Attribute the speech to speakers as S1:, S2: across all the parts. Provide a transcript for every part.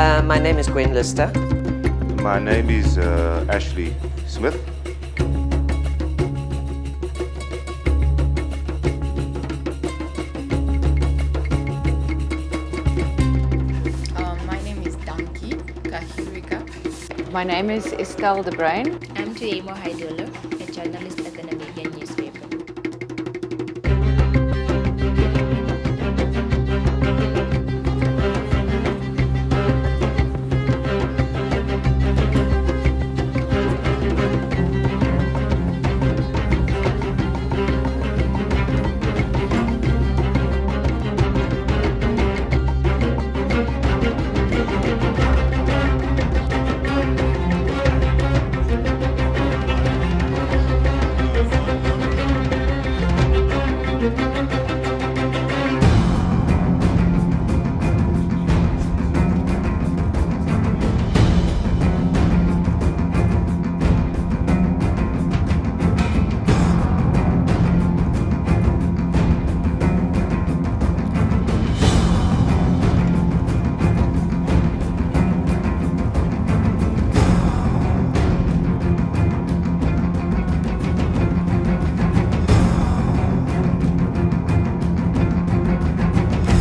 S1: My name is Gwen Lister.
S2: My name is Ashley Smith.
S3: My name is Danki Kahirika.
S4: My name is Estelle De Bruin.
S5: I'm Tuemo Haidola, a journalist at the Namibian newspaper.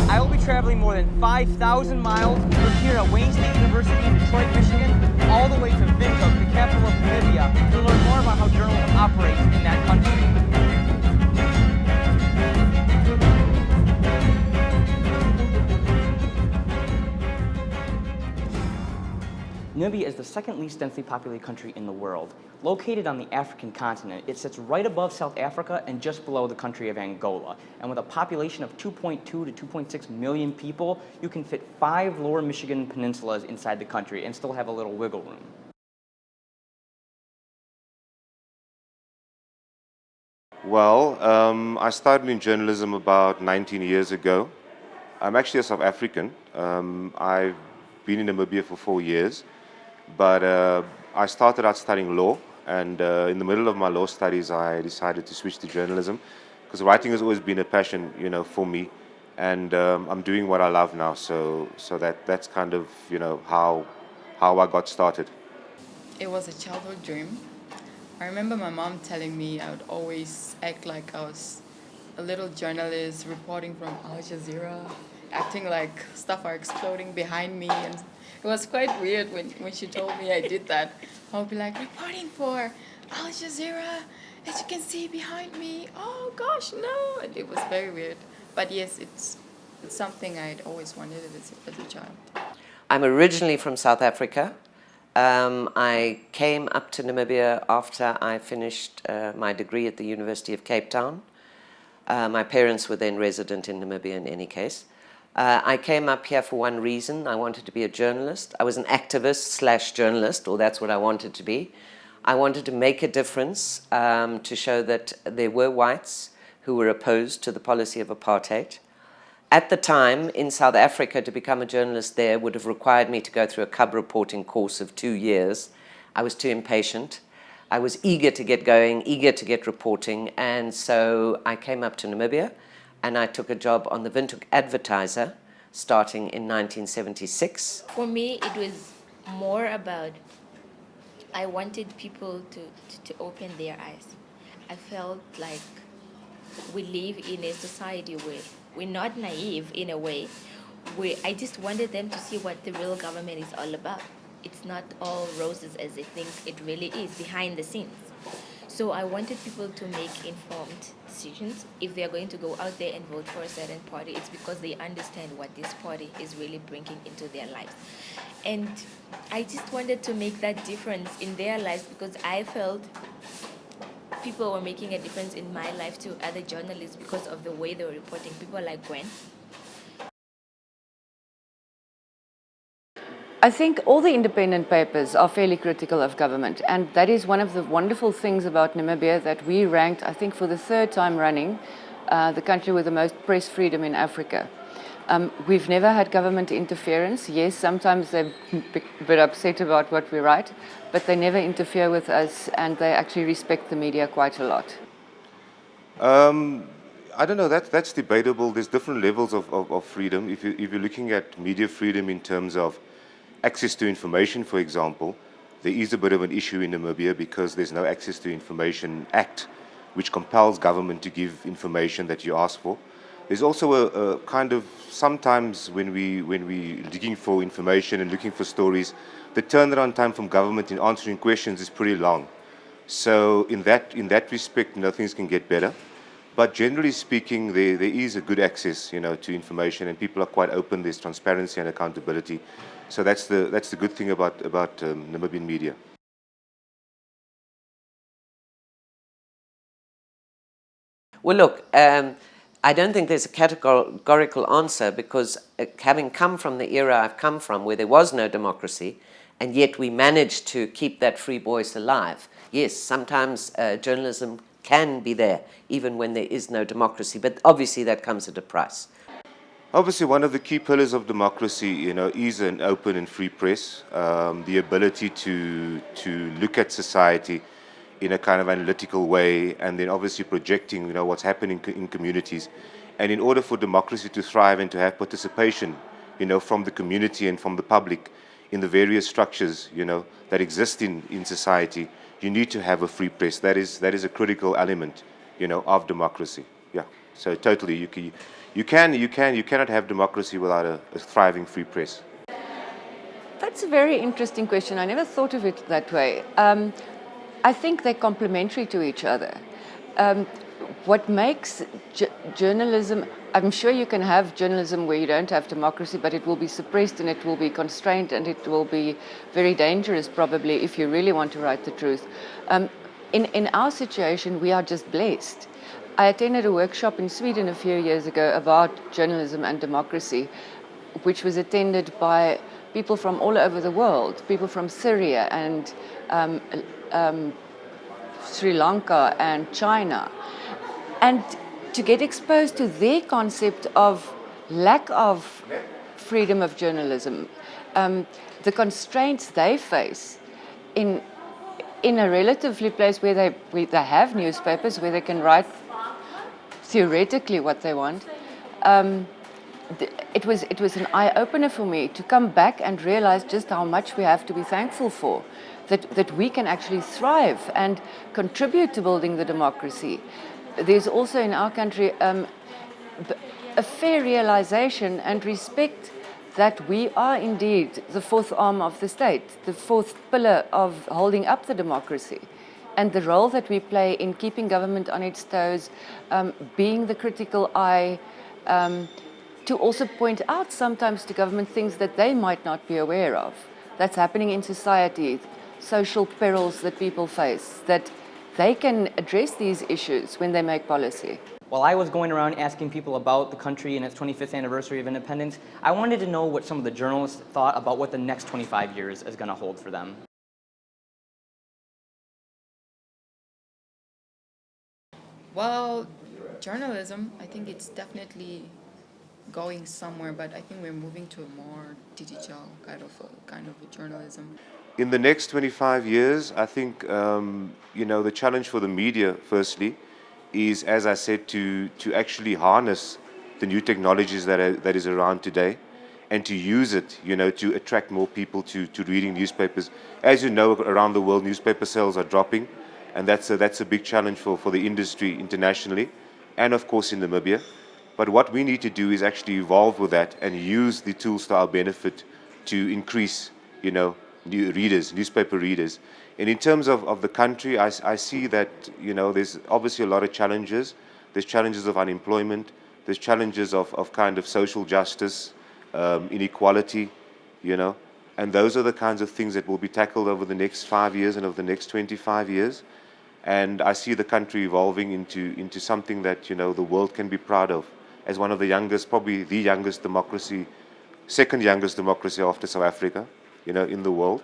S6: I will be traveling more than 5,000 miles from here at Wayne State University in Detroit, Michigan, all the way to Windhoek, the capital of Namibia, to learn more about how journalism operates in that country. Namibia is the second least densely populated country in the world. Located on the African continent, it sits right above South Africa and just below the country of Angola. And with a population of 2.2 to 2.6 million people, you can fit 5 lower Michigan peninsulas inside the country and still have a little wiggle room.
S2: Well, I started in journalism about 19 years ago. I'm actually a South African. I've been in Namibia for 4 years, but I started out studying law, and in the middle of my law studies, I decided to switch to journalism because writing has always been a passion, for me, and I'm doing what I love now. So that's kind of, how I got started.
S3: It was a childhood dream. I remember my mom telling me I would always act like I was a little journalist reporting from Al Jazeera, acting like stuff are exploding behind me, and it was quite weird when she told me I did that. I would be like, reporting for Al Jazeera, as you can see behind me. Oh gosh, no! And it was very weird. But yes, it's something I'd always wanted as a child.
S1: I'm originally from South Africa. I came up to Namibia after I finished my degree at the University of Cape Town. My parents were then resident in Namibia in any case. I came up here for one reason. I wanted to be a journalist. I was an activist / journalist, or that's what I wanted to be. I wanted to make a difference to show that there were whites who were opposed to the policy of apartheid. At the time, in South Africa, to become a journalist there would have required me to go through a cub reporting course of 2 years. I was too impatient. I was eager to get going, eager to get reporting, and so I came up to Namibia, and I took a job on the Windhoek Advertiser, starting in 1976.
S5: For me, it was more about I wanted people to open their eyes. I felt like we live in a society where we're not naive in a way. I just wanted them to see what the real government is all about. It's not all roses as they think it really is behind the scenes. So I wanted people to make informed decisions. If they're going to go out there and vote for a certain party, it's because they understand what this party is really bringing into their lives. And I just wanted to make that difference in their lives because I felt people were making a difference in my life to other journalists because of the way they were reporting. People like Gwen.
S4: I think all the independent papers are fairly critical of government, and that is one of the wonderful things about Namibia, that we ranked, I think for the 3rd time running, the country with the most press freedom in Africa. We've never had government interference. Yes, sometimes they're a bit upset about what we write, but they never interfere with us, and they actually respect the media quite a lot.
S2: I don't know, that's debatable. There's different levels of freedom. If you're looking at media freedom in terms of, access to information, for example, there is a bit of an issue in Namibia because there's no Access to Information Act, which compels government to give information that you ask for. There's also a kind of, sometimes when we looking for information and looking for stories, the turnaround time from government in answering questions is pretty long. So in that respect, things can get better. But generally speaking, there is a good access, to information, and people are quite open. There's transparency and accountability. So that's the good thing about Namibian media.
S1: Well, look, I don't think there's a categorical answer because having come from the era I've come from where there was no democracy, and yet we managed to keep that free voice alive. Yes, sometimes journalism can be there even when there is no democracy, but obviously that comes at a price.
S2: Obviously, one of the key pillars of democracy, is an open and free press. The ability to look at society in a kind of analytical way, and then obviously projecting, what's happening in communities. And in order for democracy to thrive and to have participation, from the community and from the public in the various structures, that exist in society, you need to have a free press. That is a critical element, of democracy. Yeah. So totally, you cannot have democracy without a thriving free press.
S4: That's a very interesting question. I never thought of it that way. I think they're complementary to each other. What makes journalism, I'm sure you can have journalism where you don't have democracy, but it will be suppressed and it will be constrained and it will be very dangerous probably if you really want to write the truth. In our situation, we are just blessed. I attended a workshop in Sweden a few years ago about journalism and democracy, which was attended by people from all over the world, people from Syria and Sri Lanka and China. And to get exposed to their concept of lack of freedom of journalism, the constraints they face in a relatively place where they have newspapers, where they can write theoretically what they want. It was an eye-opener for me to come back and realize just how much we have to be thankful for, that we can actually thrive and contribute to building the democracy. There's also in our country a fair realization and respect that we are indeed the fourth arm of the state, the fourth pillar of holding up the democracy. And the role that we play in keeping government on its toes, being the critical eye, to also point out sometimes to government things that they might not be aware of. That's happening in society, social perils that people face, that they can address these issues when they make policy.
S6: While I was going around asking people about the country and its 25th anniversary of independence, I wanted to know what some of the journalists thought about what the next 25 years is going to hold for them.
S3: Well, journalism, I think it's definitely going somewhere, but I think we're moving to a more digital kind of a journalism.
S2: In the next 25 years, I think, the challenge for the media, firstly, is, as I said, to actually harness the new technologies that is around today and to use it, to attract more people to reading newspapers. As you know, around the world, newspaper sales are dropping, and that's a big challenge for the industry internationally and, of course, in Namibia. But what we need to do is actually evolve with that and use the tools to our benefit to increase, new readers, newspaper readers. And in terms of the country, I see that, there's obviously a lot of challenges. There's challenges of unemployment. There's challenges of kind of social justice, inequality, and those are the kinds of things that will be tackled over the next 5 years and over the next 25 years. And I see the country evolving into something that, the world can be proud of as one of the youngest, probably the youngest democracy, second youngest democracy after South Africa, in the world.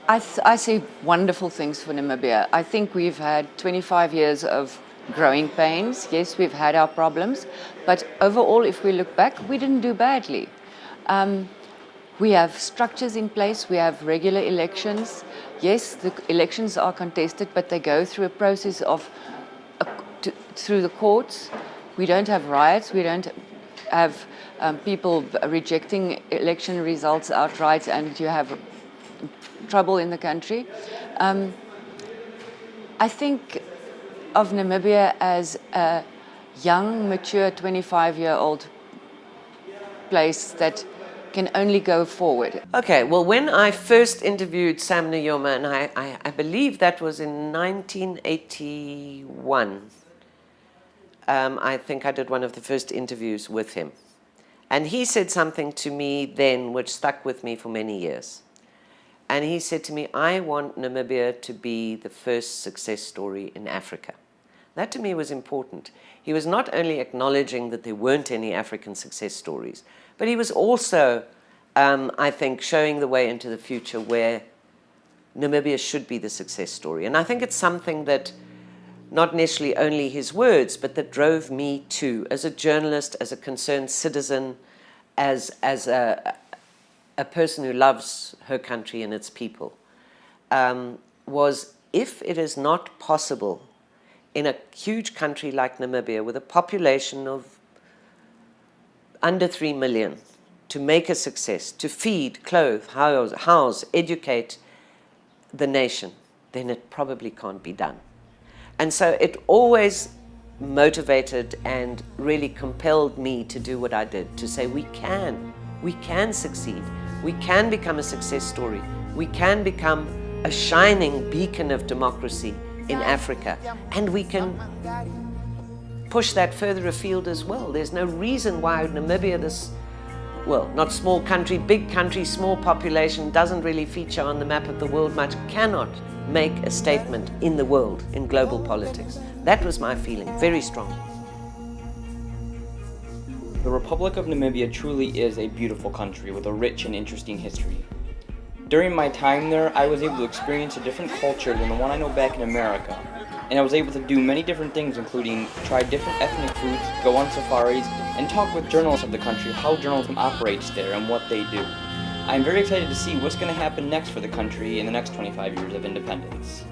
S4: I see wonderful things for Namibia. I think we've had 25 years of growing pains. Yes, we've had our problems, but overall, if we look back, we didn't do badly. We have structures in place. We have regular elections. Yes, the elections are contested, but they go through a process of through the courts. We don't have riots. have people rejecting election results outright, and you have trouble in the country. I think of Namibia as a young, mature, 25-year-old place that can only go forward.
S1: Okay, well, when I first interviewed Sam Nujoma, and I believe that was in 1981, I think I did one of the first interviews with him. And he said something to me then which stuck with me for many years. And he said to me, I want Namibia to be the first success story in Africa. That to me was important. He was not only acknowledging that there weren't any African success stories, but he was also, I think, showing the way into the future where Namibia should be the success story. And I think it's something that not necessarily only his words, but that drove me too, as a journalist, as a concerned citizen, as a person who loves her country and its people, was if it is not possible in a huge country like Namibia with a population of under 3 million to make a success, to feed, clothe, house, educate the nation, then it probably can't be done. And so it always motivated and really compelled me to do what I did, to say we can succeed, we can become a success story, we can become a shining beacon of democracy in Africa, and we can push that further afield as well. There's no reason why Namibia, this, well, not small country, big country, small population, doesn't really feature on the map of the world much, cannot make a statement in the world, in global politics. That was my feeling, very strong.
S6: The Republic of Namibia truly is a beautiful country with a rich and interesting history. During my time there, I was able to experience a different culture than the one I know back in America, and I was able to do many different things, including try different ethnic foods, go on safaris, and talk with journalists of the country how journalism operates there and what they do. I'm very excited to see what's going to happen next for the country in the next 25 years of independence.